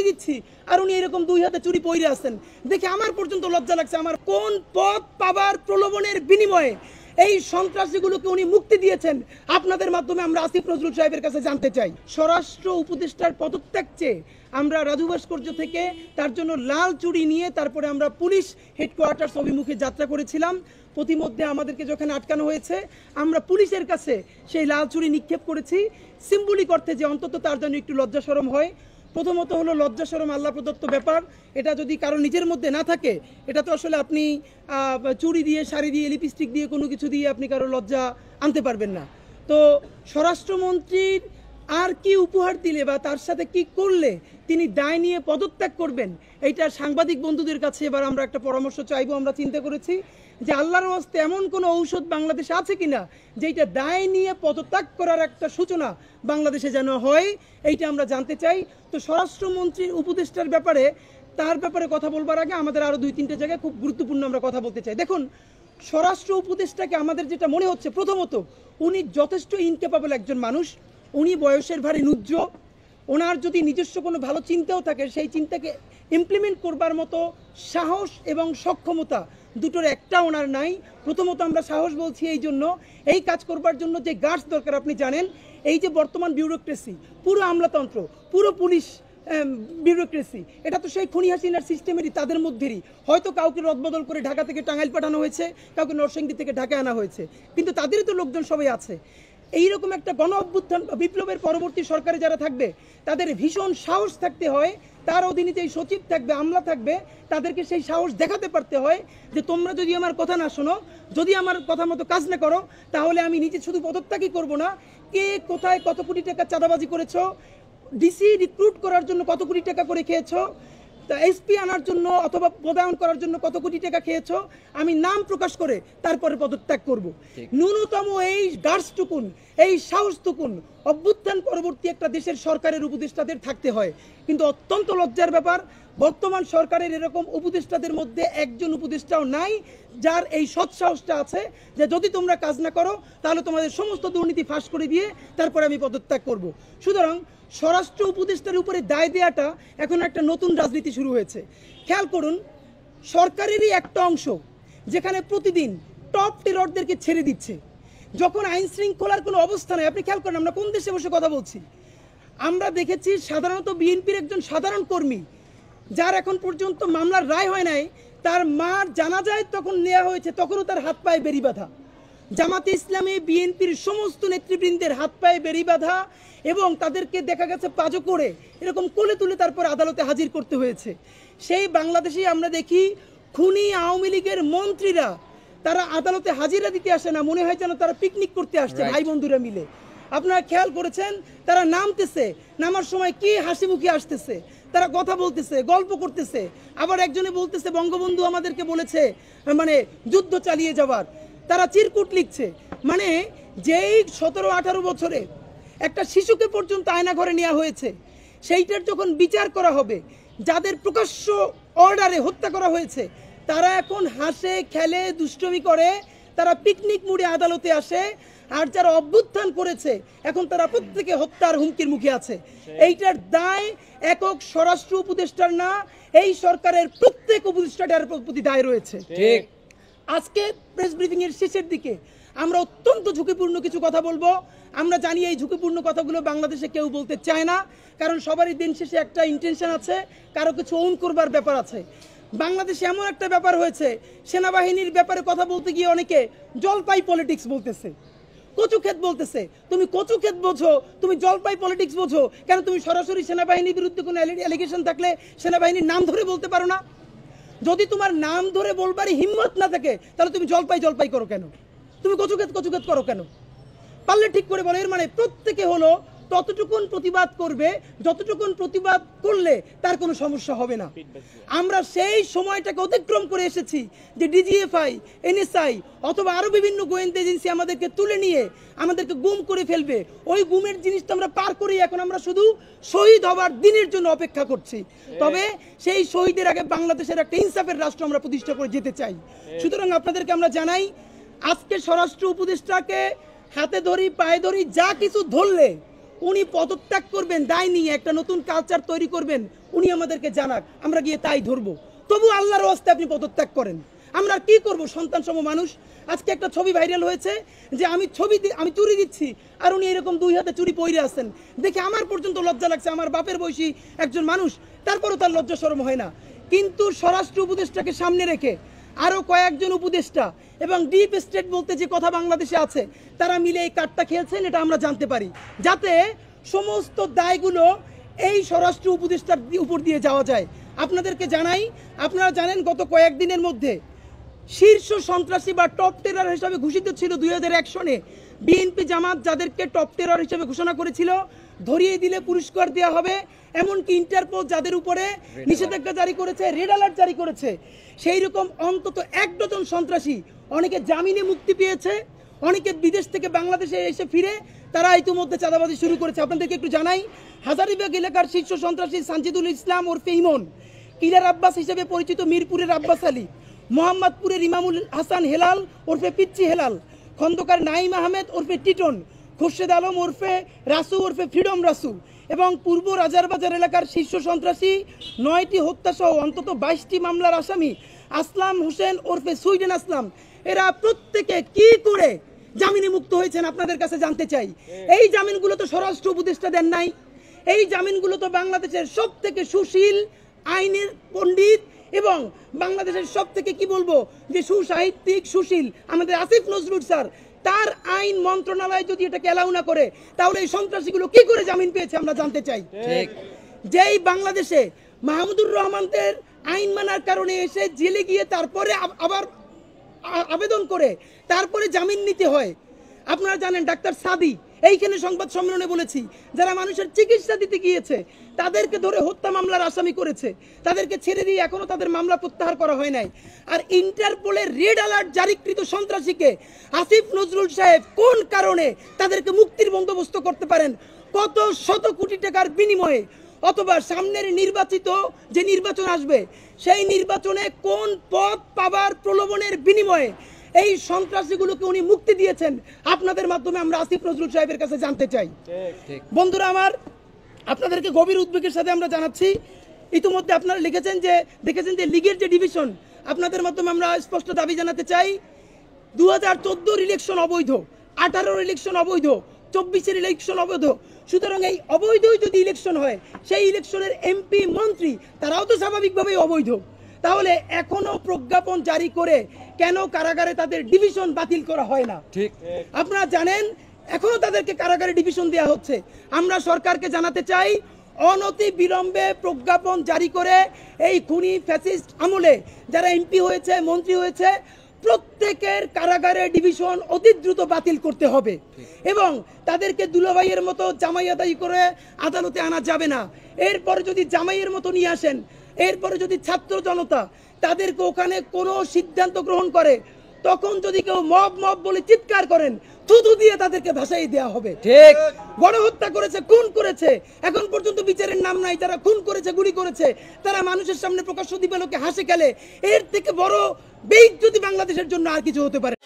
দিচ্ছি আর উনি এরকম দুই হাতে চুরি পইরে আছেন দেখে আমার পর্যন্ত লজ্জা লাগছে। আমার কোন পদ পাবার প্রলোভনের বিনিময়ে এই সন্ত্রাসীগুলোকে উনি মুক্তি দিয়েছেন আপনাদের মাধ্যমে আমরা আসিফ নজরুল সাহেবের কাছে জানতে চাই। স্বরাষ্ট্র উপদেষ্টার পদত্যাগ চেয়ে আমরা রাজু ভাস্কর্য থেকে তার জন্য লাল চুড়ি নিয়ে তারপরে আমরা পুলিশ হেডকোয়ার্টার্স অভিমুখে যাত্রা করেছিলাম। প্রতিমধ্যে আমাদেরকে যখন আটকানো হয়েছে আমরা পুলিশের কাছে সেই লাল চুড়ি নিক্ষেপ করেছি সিম্বলিক অর্থে যে অন্তত তার জন্য একটু লজ্জা শরম হয়। প্রথমত হলো লজ্জা শরম আল্লাহ প্রদত্ত ব্যাপার, এটা যদি কারো নিজের মধ্যে না থাকে এটা তো আসলে আপনি চুড়ি দিয়ে শাড়ি দিয়ে লিপস্টিক দিয়ে কোনো কিছু দিয়ে আপনি কারো লজ্জা আনতে পারবেন না। তো স্বরাষ্ট্রমন্ত্রীর আর কি উপহার দিলে বা তার সাথে কি করলে তিনি দায় নিয়ে পদত্যাগ করবেন এইটা সাংবাদিক বন্ধুদের কাছে এবার আমরা একটা পরামর্শ চাইবো। আমরা চিন্তা করেছি যে আল্লাহর ওয়াস্তে এমন কোনো ঔষধ বাংলাদেশে আছে কিনা যেটা দায় নিয়ে পদত্যাগ করার একটা সূচনা বাংলাদেশে যেন হয় এইটা আমরা জানতে চাই। তো স্বরাষ্ট্রমন্ত্রীর উপদেষ্টার ব্যাপারে তার ব্যাপারে কথা বলবার আগে আমাদের আরও 2-3টে জায়গায় খুব গুরুত্বপূর্ণ আমরা কথা বলতে চাই। দেখুন, স্বরাষ্ট্র উপদেষ্টাকে আমাদের যেটা মনে হচ্ছে প্রথমত উনি যথেষ্ট ইনক্যাপাবল একজন মানুষ, উনি বয়সের ভারে নুজ্জ, ওনার যদি নিজস্ব কোনো ভালো চিন্তাও থাকে সেই চিন্তাকে ইমপ্লিমেন্ট করবার মতো সাহস এবং সক্ষমতা দুটোর একটা ওনার নাই। প্রথমত আমরা সাহস বলছি এই জন্য এই কাজ করবার জন্য যে গার্ডস দরকার আপনি জানেন, এই যে বর্তমান বিউরোক্রেসি, পুরো আমলাতন্ত্র, পুরো পুলিশ বিউরোক্রেসি, এটা তো সেই খুনি হাসিনার সিস্টেমেরই তাদের মধ্যেরই। হয়তো কাউকে রদবদল করে ঢাকা থেকে টাঙ্গাইল পাঠানো হয়েছে, কাউকে নরসিংদী থেকে ঢাকায় আনা হয়েছে, কিন্তু তাদেরই তো লোকজন সবাই আছে। এইরকম একটা গণ অভ্যুত্থান বিপ্লবের পরবর্তী সরকারে যারা থাকবে তাদের ভীষণ সাহস থাকতে হয়, তার অধীনে যেই সচিব থাকবে, আমলা থাকবে, তাদেরকে সেই সাহস দেখাতে পারতে হয় যে তোমরা যদি আমার কথা না শোনো, যদি আমার কথা মতো কাজ না করো, তাহলে আমি নিজে শুধু পদত্যাগই করব না, কে কোথায় কত কোটি টাকা চাঁদাবাজি করেছো, ডিসি রিক্রুট করার জন্য কত কোটি টাকা করে খেয়েছো, এসপি আনার জন্য অথবা পদায়ন করার জন্য কত কোটি টাকা খেয়েছো, আমি নাম প্রকাশ করে তারপরে পদত্যাগ করব। ন্যূনতম এই গার্ডসটুকুন, এই সাহসটুকুন অভ্যুত্থান পরবর্তী একটা দেশের সরকারের উপদেষ্টাদের থাকতে হয়। কিন্তু অত্যন্ত লজ্জার ব্যাপার, বর্তমান সরকারের এরকম উপদেষ্টাদের মধ্যে একজন উপদেষ্টাও নাই যার এই সৎসাহসটা আছে যে যদি তোমরা কাজ না করো তাহলে তোমাদের সমস্ত দুর্নীতি ফাঁস করে দিয়ে তারপরে আমি পদত্যাগ করব। সুতরাং স্বরাষ্ট্র উপদেষ্টার উপরে দায় দেওয়াটা এখন একটা নতুন রাজনীতি শুরু হয়েছে। খেয়াল করুন, সরকারেরই একটা অংশ যেখানে প্রতিদিন টপ টেররদেরকে ছেড়ে দিচ্ছে, যখন আইন শৃঙ্খলার কোনো অবস্থা নেই। আপনি খেয়াল করেন আমরা কোন দেশে বসে কথা বলছি, আমরা দেখেছি সাধারণত বিএনপির একজন সাধারণ কর্মী যার এখন পর্যন্ত মামলার রায় হয় নাই, তার মার জানাজায় তখন নেওয়া হয়েছে, তখনও তার হাত পায়ে বেড়ি বাঁধা। জামাতে ইসলামী বিএনপির সমস্ত নেতৃবৃন্দের হাত পায়ে বেড়ি বাঁধা এবং তাদেরকে দেখা গেছে পাজো করে এরকম কোলে তুলে তারপর আদালতে হাজির করতে হয়েছে। সেই বাংলাদেশেই আমরা দেখি খুনি আওয়ামী লীগের মন্ত্রীরা তারা আদালতে হাজিরা দিতে আসে না, মনে হয় যেন তারা পিকনিক করতে আসছে ভাই বন্ধুরা মিলে। আপনারা খেয়াল করেছেন তারা নামতেছে, নামার সময় কি হাসি মুখে আসতেছে, তারা কথা বলতেছে, গল্প করতেছে, আবার একজনে বলতেছে বঙ্গবন্ধু আমাদেরকে বলেছে মানে যুদ্ধ চালিয়ে যাবার, তারা চিরকুট লিখছে। মানে যেই 17-18 বছরে একটা শিশুকে পর্যন্ত আয়না ঘরে নেওয়া হয়েছে, সেইটার যখন বিচার করা হবে, যাদের প্রকাশ্য অর্ডারে হত্যা করা হয়েছে তারা এখন হাসে খেলে দুষ্টমি করে, তারা পিকনিক মুডে আদালতে আসে, আর যারা অভ্যুত্থান করেছে এখন তারা প্রত্যেকে হত্যার হুমকির মুখে আছে। এইটার দায় একক স্বরাষ্ট্র উপদেষ্টার না, এই সরকারের প্রত্যেক উপদেষ্টার প্রতি দায় রয়েছে। ঠিক আজকে প্রেস ব্রিফিং এর শেষের দিকে আমরা অত্যন্ত ঝুঁকিপূর্ণ কিছু কথা বলবো। আমরা জানি এই ঝুঁকিপূর্ণ কথাগুলো বাংলাদেশে কেউ বলতে চায় না, কারণ সবারই দিন শেষে একটা ইন্টেনশন আছে, কারো কিছু ওন করবার ব্যাপার আছে। বাংলাদেশে এমন একটা ব্যাপার হয়েছে, সেনাবাহিনীর ব্যাপারে কথা বলতে গিয়ে অনেকে জলপাই পলিটিক্স বলতেছে, কচু ক্ষেত বলতেছে। তুমি কচু ক্ষেত বোঝো, তুমি জলপাই পলিটিক্স বোঝো কেন? তুমি সরাসরি সেনাবাহিনীর বিরুদ্ধে কোনো অ্যালিগেশন থাকলে সেনাবাহিনীর নাম ধরে বলতে পারো না? যদি তোমার নাম ধরে বলবারই হিম্মত না থাকে তাহলে তুমি জলপাই জলপাই করো কেন? তুমি কচু ক্ষেত করো কেন? পারলে ঠিক করে বলো। এর মানে প্রত্যেকে হলো ততটুকুন প্রতিবাদ করবে যতটুকুন প্রতিবাদ করলে তার কোনো সমস্যা হবে না। আমরা সেই সময়টাকে অতিক্রম করে এসেছি যে ডিজিএফআই, এনএসআই অথবা আরো বিভিন্ন গোয়েন্দা এজেন্সি আমাদেরকে তুলে নিয়ে আমাদেরকে গুম করে ফেলবে। ওই গুমের জিনিসটা আমরা পার করি, এখন আমরা শুধু শহীদ হবার দিনের জন্য অপেক্ষা করছি। তবে সেই শহীদের আগে বাংলাদেশের একটা ইনসাফের রাষ্ট্র আমরা প্রতিষ্ঠা করে যেতে চাই। সুতরাং আপনাদেরকে আমরা জানাই, আজকে স্বরাষ্ট্র উপদেষ্টাকে হাতে ধরি পায়ে ধরি যা কিছু ধরলে উনি পদত্যাগ করবেন দায় নিয়ে একটা নতুন কালচার তৈরি করবেন, উনি আমাদেরকে জানাক, আমরা গিয়ে তাই ধরবো। তবু আল্লাহর ওয়াস্তে আপনি পদত্যাগ করেন, আমরা কি করব? সন্তান সম মানুষ। আজকে একটা ছবি ভাইরাল হয়েছে যে আমি চুরি দিচ্ছি আর উনি এরকম 2 হাতে চুরি পইরে আছেন, দেখে আমার পর্যন্ত লজ্জা লাগছে। আমার বাপের বয়সী একজন মানুষ, তারপরও তার লজ্জা শরম হয় না। কিন্তু স্বরাষ্ট্র উপদেষ্টাকে সামনে রেখে আরও কয়েকজন উপদেষ্টা এবং ডিপ স্টেট বলতে যে কথা বাংলাদেশে আছে, তারা মিলে এই কার্ডটা খেলছেন, এটা আমরা জানতে পারি, যাতে সমস্ত দায়গুলো এই স্বরাষ্ট্র উপদেষ্টার উপর দিয়ে যাওয়া যায়। আপনাদেরকে জানাই, আপনারা জানেন গত কয়েকদিনের মধ্যে শীর্ষ সন্ত্রাসী বা টপ টেরর হিসাবে ঘোষিত ছিল 2001 সনে বিএনপি জামাত যাদেরকে টপ টেরর হিসেবে ঘোষণা করেছিল, ধরিয়ে দিলে পুরস্কার দেওয়া হবে, এমনকি ইন্টারপোল যাদের উপরে নিষেধাজ্ঞা জারি করেছে, রেড অ্যালার্ট জারি করেছে, সেই রকম অন্তত 1 ডজন সন্ত্রাসী, অনেকে জামিনে মুক্তি পেয়েছে, অনেকে বিদেশ থেকে বাংলাদেশে এসে ফিরে তারা ইতিমধ্যে চাঁদাবাজি শুরু করেছে। আপনাদেরকে একটু জানাই, হাজারীবাগ এলাকার শীর্ষ সন্ত্রাসী সানজিদুল ইসলাম ওরফে ইমন, কিলার আব্বাস হিসেবে পরিচিত মিরপুরের আব্বাস আলী, মোহাম্মদপুরের ইমামুল হাসান হেলাল ওরফে পিচ্চি হেলাল, খন্দকার নাইম আহমেদ ওরফে টিটন, খুরশেদ আলম ওরফে রাসু ওরফে ফ্রিডম রাসু এবং পূর্ব রাজারবাজার এলাকার শীর্ষ সন্ত্রাসী 9টি হত্যাসহ অন্তত 22টি মামলার আসামি আসলাম হোসেন ওরফে সুইডেন আসলাম, এরা প্রত্যেকে কি করে জামিনে মুক্ত হয়েছেন আপনাদের কাছে জানতে চাই। এই জামিনগুলো তো স্বরাষ্ট্র উপদেষ্টা দেন নাই, এই জামিনগুলো তো বাংলাদেশের সব থেকে সুশীল আইনের পণ্ডিত এবং বাংলাদেশের সব থেকে কি বলবো যে সুসাহিত্যিক সুশীল আমাদের আসিফ নজরুল স্যার, তার আইন মন্ত্রণালয় যদি এটাকে অ্যালাউ না করে, তাহলে এই সন্ত্রাসীগুলো কি করে জামিন পেয়েছে আমরা জানতে চাই। যেই বাংলাদেশে মাহমুদুর রহমানদের আইন মানার কারণে এসে জেলে গিয়ে তারপরে আবার আবেদন করে তারপরে জামিন নিতে হয়। আপনারা জানেন ডাক্তার সাদি এইখানে সংবাদ সম্মেলনে বলেছি, যারা মানুষের চিকিৎসা দিতে গিয়েছে তাদেরকে ধরে হত্যা মামলার আসামি করেছে, তাদেরকে ছেড়ে দিয়ে এখনো তাদের মামলা প্রত্যাহার করা হয় নাই। আর ইন্টারপোলের রেড অ্যালার্ট জারিকৃত সন্ত্রাসীকে আসিফ নজরুল সাহেব কোন কারণে তাদেরকে মুক্তির বন্দোবস্ত করতে পারেন? কত শত কোটি টাকার বিনিময়ে, অথবা সামনের নির্বাচিত যে নির্বাচন আসবে সেই নির্বাচনে কোন পদ পাবার প্রলোভনের বিনিময়ে এই সন্ত্রাসীগুলোকে উনি মুক্তি দিয়েছেন? আপনাদের মাধ্যমে আমরা আসিফ নজরুল সাহেবের কাছে জানতে চাই। বন্ধুরা আমার, আপনাদেরকে গভীর উদ্বেগের সাথে আমরা জানাচ্ছি, ইতিমধ্যে আপনারা দেখেছেন যে লীগের যে ডিভিশন, আপনাদের মাধ্যমে আমরা স্পষ্ট দাবি জানাতে চাই, 2014 ইলেকশন অবৈধ, 18 ইলেকশন অবৈধ, 24 ইলেকশন অবৈধ। সুতরাং এই অবৈধই যদি ইলেকশন হয়, সেই ইলেকশনের এমপি মন্ত্রী তারাও তো স্বাভাবিকভাবেই অবৈধ। তাহলে এখনো প্রজ্ঞাপন জারি করে কেন কারাগারে তাদের ডিভিশন বাতিল করা হয় না? ঠিক আপনারা জানেন এখনো তাদেরকে কারাগারে ডিভিশন দেওয়া হচ্ছে। আমরা সরকারকে জানাতে চাই, অনতি বিলম্বে প্রজ্ঞাপন জারি করে এই খুনি ফ্যাসিস্ট আমলে যারা এমপি হয়েছে, মন্ত্রী হয়েছে, প্রত্যেকের কারাগারে ডিভিশন অতি দ্রুত বাতিল করতে হবে এবং তাদেরকে দুলাভাইয়ের মতো জামাই আদায় করে আদালতে আনা যাবে না। এরপরে যদি জামাইয়ের মতো নিয়ে আসেন, এরপরে যদি ছাত্র জনতা তাদেরকে ওখানে কোনো সিদ্ধান্ত গ্রহণ করে, তখন যদি কেউ মব মব বলে চিৎকার করেন, থুতু দিয়ে তাদেরকে ভাসাই দেওয়া হবে। ঠিক, গণহত্যা করেছে, খুন করেছে, এখন পর্যন্ত বিচারের নাম নাই। যারা খুন করেছে, গুলি করেছে, তারা মানুষের সামনে প্রকাশ্য দিবালোকে হাসে খেলে, এর থেকে বড় বেইজ্জতি বাংলাদেশের জন্য আর কিছু হতে পারে।